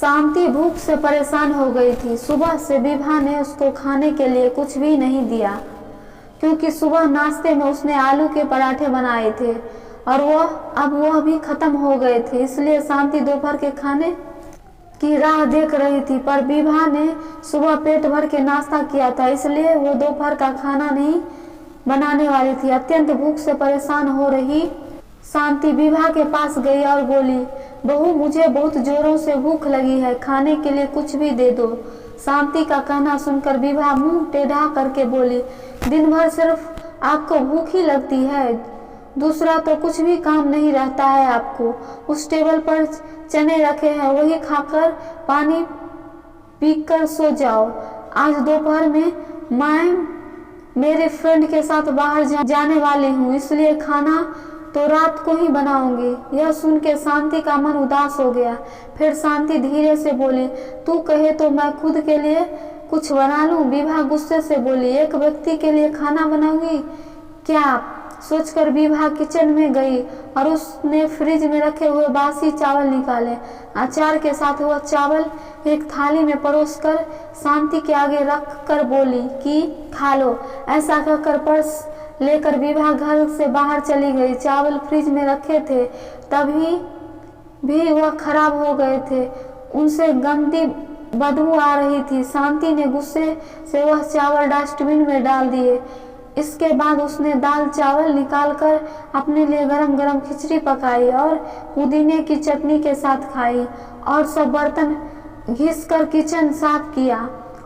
शांति भूख से परेशान हो गई थी। सुबह से विभा ने उसको खाने के लिए कुछ भी नहीं दिया, क्योंकि सुबह नाश्ते में उसने आलू के पराठे बनाए थे और वह भी खत्म हो गए थे। इसलिए शांति दोपहर के खाने की राह देख रही थी, पर विभा ने सुबह पेट भर के नाश्ता किया था, इसलिए वो दोपहर का खाना नहीं बनाने वाली थी। अत्यंत भूख से परेशान हो रही शांति विभा के पास गई और बोली, बहू मुझे बहुत जोरों से भूख लगी है, खाने के लिए कुछ भी दे दो। शांति का कहना सुनकर विभा मुंह टेढ़ा करके बोली, दिन भर सिर्फ आपको भूख ही लगती है, दूसरा तो कुछ भी काम नहीं रहता है आपको। उस टेबल पर चने रखे हैं, वही खाकर पानी पीकर सो जाओ। आज दोपहर में मैं मेरे फ्रेंड के साथ बाहर जाने वाली हूँ, इसलिए खाना तो रात को ही बनाऊंगी। यह सुन के शांति का मन उदास हो गया। फिर शांति धीरे से बोली, तू कहे तो मैं खुद के लिए कुछ बना लूं। विभा गुस्से से बोली, एक व्यक्ति के लिए खाना बनाऊंगी क्या? सोचकर विभा किचन में गई और उसने फ्रिज में रखे हुए बासी चावल निकाले। अचार के साथ वह चावल एक थाली में परोसकर शांति के आगे रख कर बोली कि खा लो। ऐसा कहकर पर्स लेकर विभा घर से बाहर चली गई। चावल फ्रिज में रखे थे तभी भी वह खराब हो गए थे, उनसे गंदी बदबू आ रही थी। शांति ने गुस्से से वह चावल डस्टबिन में डाल दिए। इसके बाद उसने दाल चावल निकालकर अपने लिए गरम गरम खिचड़ी पकाई और पुदीने की चटनी के साथ खाई और सब बर्तन घिस कर किचन साफ किया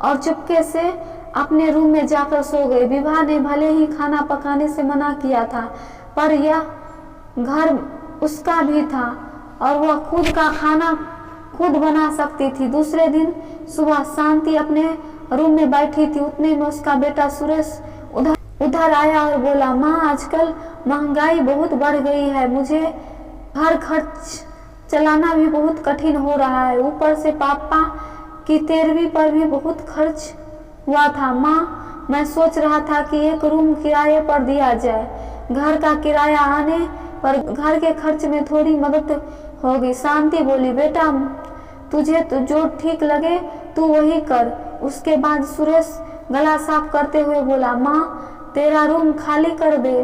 और चुपके से अपने रूम में जाकर सो गई। विभा ने भले ही खाना पकाने से मना किया था, पर यह घर उसका भी था और वह खुद का खाना खुद बना सकती थी। दूसरे दिन सुबह शांति अपने रूम में बैठी थी, उतने में उसका बेटा सुरेश उधर आया और बोला, माँ आजकल महंगाई बहुत बढ़ गई है, मुझे घर खर्च चलाना भी बहुत कठिन हो रहा है, ऊपर से पापा की 13वीं पर भी बहुत खर्च हुआ था। माँ मैं सोच रहा था कि एक रूम किराए पर दिया जाए, घर का किराया आने पर घर के खर्च में थोड़ी मदद होगी। शांति बोली, बेटा तुझे तो जो ठीक लगे तू वही कर। उसके बाद सुरेश गला साफ करते हुए बोला, माँ तेरा रूम खाली कर दे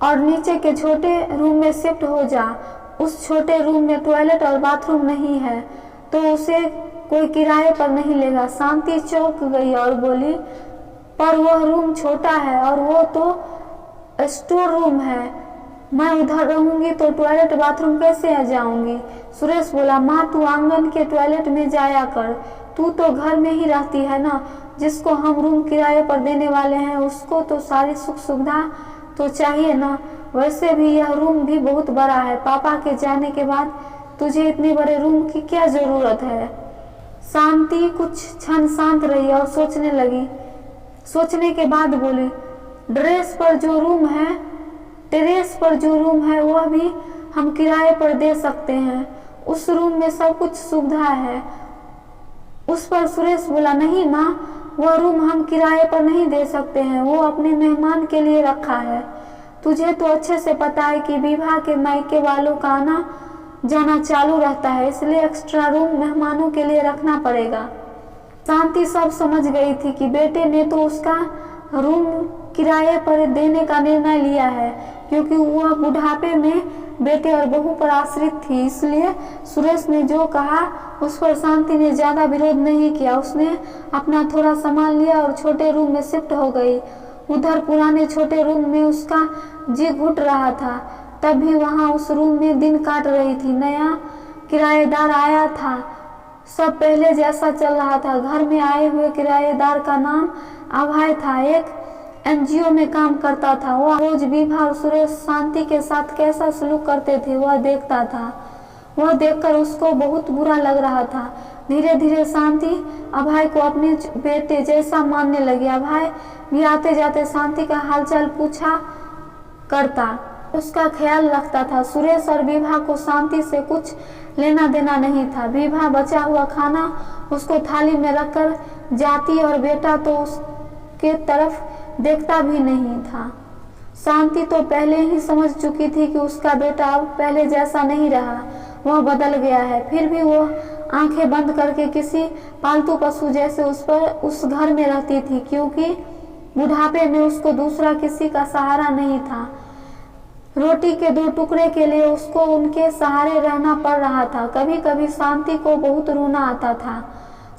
और नीचे के छोटे रूम में शिफ्ट हो जा। उस छोटे रूम में टॉयलेट और बाथरूम नहीं है तो उसे कोई किराए पर नहीं लेगा। शांति चौंक गई और बोली, पर वह रूम छोटा है और वो तो स्टोर रूम है, मैं उधर रहूंगी तो टॉयलेट बाथरूम कैसे आ जाऊंगी। सुरेश बोला, माँ तू आंगन के टॉयलेट में जाया कर, तू तो घर में ही रहती है ना। जिसको हम रूम किराए पर देने वाले हैं उसको तो सारी सुख सुविधा तो चाहिए ना। वैसे भी यह रूम भी बहुत बड़ा है, पापा के जाने के बाद तुझे इतने बड़े रूम की क्या जरूरत है। शांति कुछ क्षण शांत रही और सोचने लगी। सोचने के बाद बोली, टेरेस पर जो रूम है वह भी हम किराए पर दे सकते हैं, उस रूम में सब कुछ सुविधा है। उस पर सुरेश बोला, नहीं माँ वह रूम हम किराए पर नहीं दे सकते हैं, वो अपने मेहमान के लिए रखा है। तुझे तो अच्छे से पता है कि विभा के मायके वालों का आना जाना चालू रहता है, इसलिए एक्स्ट्रा रूम मेहमानों के लिए रखना पड़ेगा। शांति सब समझ गई थी कि बेटे ने तो उसका रूम किराए पर देने का निर्णय लिया है, क्योंकि वह बुढ़ापे में बेटे और बहू पर आश्रित थी। इसलिए सुरेश ने जो कहा उस पर शांति ने ज्यादा विरोध नहीं किया। उसने अपना थोड़ा सामान लिया और छोटे रूम में शिफ्ट हो गई। उधर पुराने छोटे रूम में उसका जी घुट रहा था, तब भी वहां उस रूम में दिन काट रही थी। नया किराएदार आया था, सब पहले जैसा चल रहा था। घर में आए हुए किराएदार का नाम अभय था, एक एनजीओ में काम करता था। वह रोज विभा और सुरेश शांति के साथ कैसा सलूक करते थे वह देखता था। वह देखकर उसको बहुत बुरा लग रहा था। धीरे धीरे शांति अभय को अपने बेटे जैसा मानने लगी। अभय भी आते जाते शांति का हालचाल पूछा करता, उसका ख्याल रखता था। सुरेश और विभा को शांति से कुछ लेना देना नहीं था। विभा बचा हुआ खाना उसको थाली में रखकर जाती और बेटा तो उसके तरफ देखता भी नहीं था। शांति तो पहले ही समझ चुकी थी कि उसका बेटा अब पहले जैसा नहीं रहा, वह बदल गया है। फिर भी वह आंखें बंद करके किसी पालतू पशु जैसे उस घर में रहती थी, क्योंकि बुढ़ापे में उसको दूसरा किसी का सहारा नहीं था। रोटी के 2 टुकड़े के लिए उसको उनके सहारे रहना पड़ रहा था। कभी कभी शांति को बहुत रोना आता था।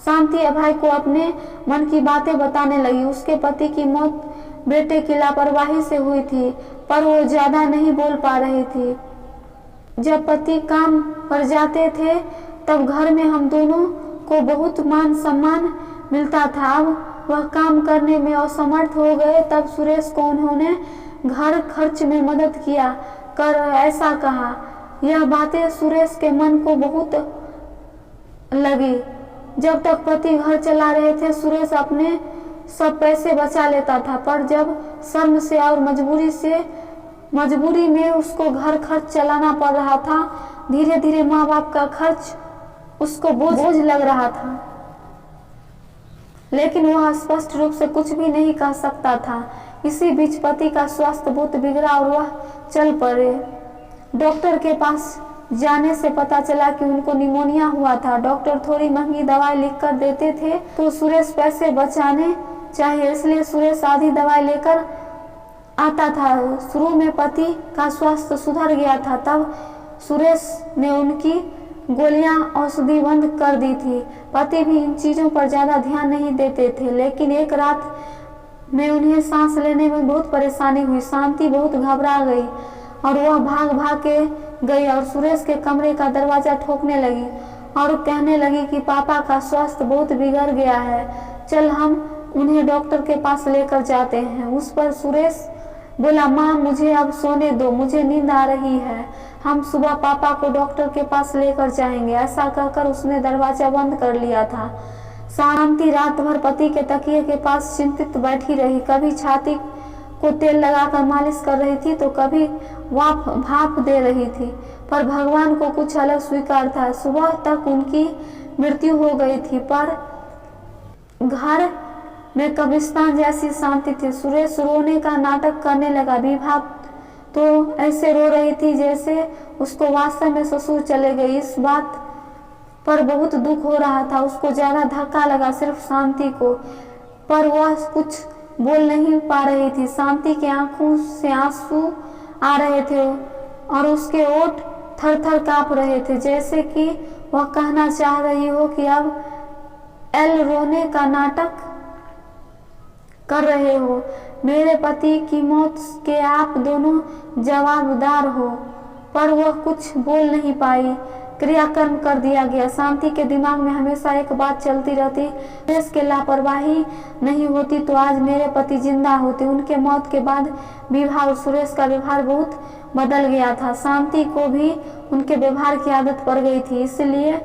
शांति अभय को अपने मन की बातें बताने लगी। उसके पति की मौत बेटे की लापरवाही से हुई थी, पर वो ज्यादा नहीं बोल पा रही थी। जब पति काम पर जाते थे तब घर में हम दोनों को बहुत मान सम्मान मिलता था। अब वह काम करने में असमर्थ हो गए तब सुरेश को उन्होंने घर खर्च में मदद किया कर ऐसा कहा। यह बातें सुरेश के मन को बहुत लगी। जब तक पति घर चला रहे थे सुरेश अपने सब पैसे बचा लेता था, पर जब शर्म से और मजबूरी में उसको घर खर्च चलाना पड़ रहा था, धीरे धीरे माँ बाप का खर्च उसको बोझ लग रहा था। लेकिन वह स्पष्ट रूप से कुछ भी नहीं कह सकता था। इसी बीच पति का स्वास्थ्य बहुत बिगड़ा और वह चल पड़े। डॉक्टर के पास जाने से पता चला कि उनको निमोनिया हुआ था। डॉक्टर थोड़ी महंगी दवाई लिख कर देते थे तो सुरेश पैसे बचाने चाहिए, इसलिए सुरेश आधी दवाई लेकर आता था। शुरू में पति का स्वास्थ्य सुधर गया था, तब सुरेश ने उनकी गोलियां औषधि बंद कर दी थी। पति भी इन चीजों पर ज्यादा ध्यान नहीं देते थे, लेकिन एक रात में उन्हें सांस लेने में बहुत परेशानी हुई। शांति बहुत घबरा गई और वह भाग भाग के गई और सुरेश के कमरे का दरवाजा ठोकने लगी और कहने लगी कि पापा का स्वास्थ्य बहुत बिगड़ गया है, चल हम उन्हें डॉक्टर के पास लेकर जाते हैं। उस पर सुरेश बोला, माँ मुझे अब सोने दो, मुझे नींद आ रही है, हम सुबह पापा को डॉक्टर के पास लेकर जाएंगे। ऐसा कहकर उसने दरवाजा बंद कर लिया था। शांति रात भर पति के तकिए के पास चिंतित बैठी रही। कभी छाती को तेल लगाकर मालिश कर रही थी तो कभी भाप दे रही थी, पर भगवान को कुछ अलग स्वीकार था। सुबह तक उनकी मृत्यु हो गई थी, पर घर में कब्रिस्तान जैसी शांति थी। सुरेश रोने का नाटक करने लगा। विभा तो ऐसे रो रही थी जैसे उसको वास्तव में ससुर चले गए। इस बात पर बहुत दुख हो रहा था। उसको ज्यादा धक्का लगा सिर्फ शांति को, पर वह कुछ बोल नहीं पा रही थी। शांति की आंखों से आंसू आ रहे थे और उसके ओठ थर थर कांप रहे थे, जैसे कि वह कहना चाह रही हो कि अब रोने का नाटक कर रहे हो। मेरे पति की मौत के आप दोनों जवाबदार हो। पर वह कुछ बोल नहीं पाई। क्रियाकर्म कर दिया गया। शांति के दिमाग में हमेशा एक बात चलती रहती, सुरेश की लापरवाही नहीं होती तो आज मेरे पति जिंदा होते। उनके मौत के बाद विभा और सुरेश का व्यवहार बहुत बदल गया था। शांति को भी उनके व्यवहार की आदत पड़ गई थी, इसलिए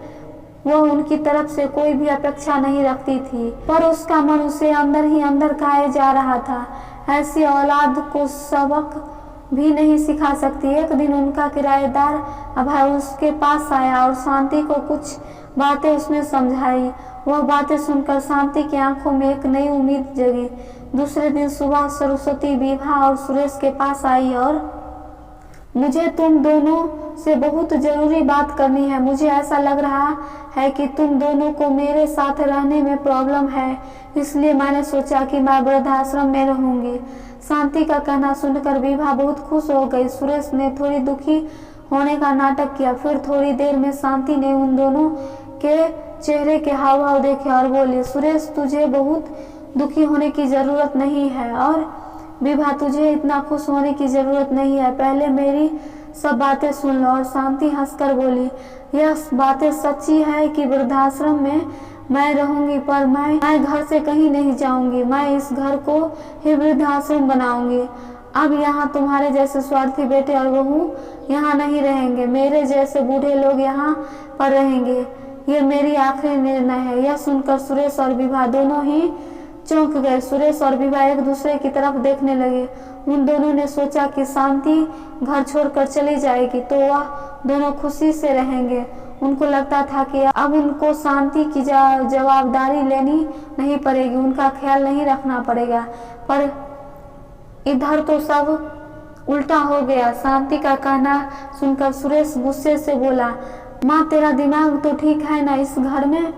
वह उनकी तरफ से कोई भी अपेक्षा नहीं रखती थी, पर उसका मन उसे अंदर ही अंदर खाए जा रहा था। ऐसी औलाद को सबक भी नहीं सिखा सकती। एक दिन उनका किराएदार अभय उसके पास आया और शांति को कुछ बातें उसने समझाई। वह बातें सुनकर शांति की आंखों में एक नई उम्मीद जगी। दूसरे दिन सुबह सरस्वती विभा और सुरेश के पास आई और मुझे तुम दोनों से बहुत जरूरी बात करनी है। मुझे ऐसा लग रहा है कि तुम दोनों को मेरे साथ रहने में प्रॉब्लम है, इसलिए मैंने सोचा कि मैं वृद्धाश्रम में रहूंगी। शांति का कहना सुनकर विभा बहुत खुश हो गई। सुरेश ने थोड़ी दुखी होने का नाटक किया। फिर थोड़ी देर में शांति ने उन दोनों के चेहरे के हाव भाव देखे और बोली, सुरेश तुझे बहुत दुखी होने की जरूरत नहीं है और विभा तुझे इतना खुश होने की जरूरत नहीं है। पहले मेरी सब बातें सुन लो। और शांति हंसकर बोली, यह बातें सच्ची है कि वृद्धाश्रम में मैं रहूंगी, पर मैं घर से कहीं नहीं जाऊंगी। मैं इस घर को ही वृद्धाश्रम बनाऊंगी। अब यहाँ तुम्हारे जैसे स्वार्थी बेटे और बहू यहाँ नहीं रहेंगे। मेरे जैसे बूढ़े लोग यहाँ पर रहेंगे। ये मेरी आखिरी निर्णय है। यह सुनकर सुरेश और विभा दोनों ही चौंक गए। सुरेश और विभा एक दूसरे की तरफ देखने लगे। उन दोनों ने सोचा कि शांति घर छोड़कर चली जाएगी तो वह दोनों खुशी से रहेंगे। उनको लगता था कि अब उनको शांति की जवाबदारी लेनी नहीं पड़ेगी, उनका ख्याल नहीं रखना पड़ेगा। पर इधर तो सब उल्टा हो गया। शांति का कहना सुनकर सुरेश गुस्से से बोला, माँ तेरा दिमाग तो ठीक है ना इस घर में,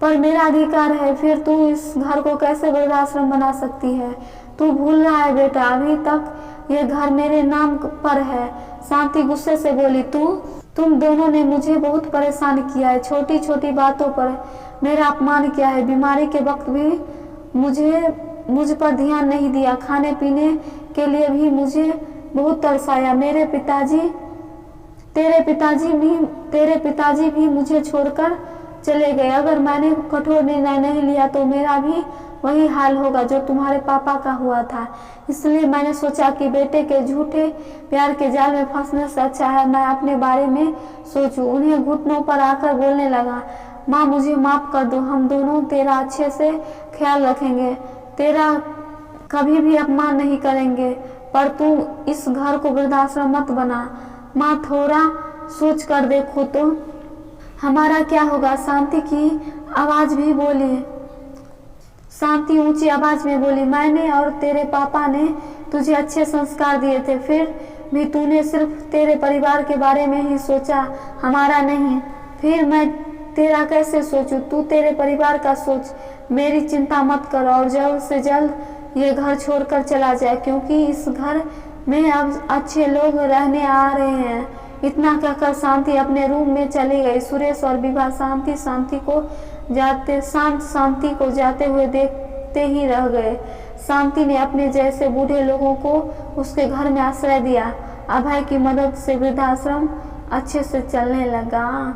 पर मेरा अधिकार है, फिर तू इस घर को कैसे वृद्धाश्रम बना सकती है? तू भूल रहा है बेटा, अभी तक ये घर मेरे नाम पर है। शांति गुस्से से बोली, तुम दोनों ने मुझे बहुत परेशान किया है, छोटी छोटी बातों पर मेरा अपमान किया है, बीमारी के वक्त भी मुझ पर ध्यान नहीं दिया, खाने पीने के लिए भी मुझे बहुत तरसाया। तेरे पिताजी भी मुझे छोड़कर चले गए। अगर मैंने कठोर निर्णय नहीं लिया तो मेरा भी वही हाल होगा जो तुम्हारे पापा का हुआ था। इसलिए मैंने सोचा कि बेटे के झूठे प्यार के जाल में फंसने से अच्छा है मैं अपने बारे में सोचूं। उन्हें घुटनों पर आकर बोलने लगा, माँ मुझे माफ कर दो, हम दोनों तेरा अच्छे से ख्याल रखेंगे, तेरा कभी भी अपमान नहीं करेंगे, पर तू इस घर को वृद्धाश्रम मत बना। माँ थोड़ा सोच कर देखो तो हमारा क्या होगा? शांति ऊंची आवाज में बोली, मैंने और तेरे पापा ने तुझे अच्छे संस्कार दिए थे, फिर भी तूने सिर्फ तेरे परिवार के बारे में ही सोचा, हमारा नहीं। फिर मैं तेरा कैसे सोचूं? तू तेरे परिवार का सोच, मेरी चिंता मत कर और जल्द से जल्द ये घर छोड़कर चला जाए, क्योंकि इस घर में अब अच्छे लोग रहने आ रहे हैं। इतना कहकर शांति अपने रूम में चली गई। सुरेश और विभा शांति को जाते हुए देखते ही रह गए। शांति ने अपने जैसे बूढ़े लोगों को उसके घर में आश्रय दिया। अभय की मदद से वृद्धाश्रम अच्छे से चलने लगा।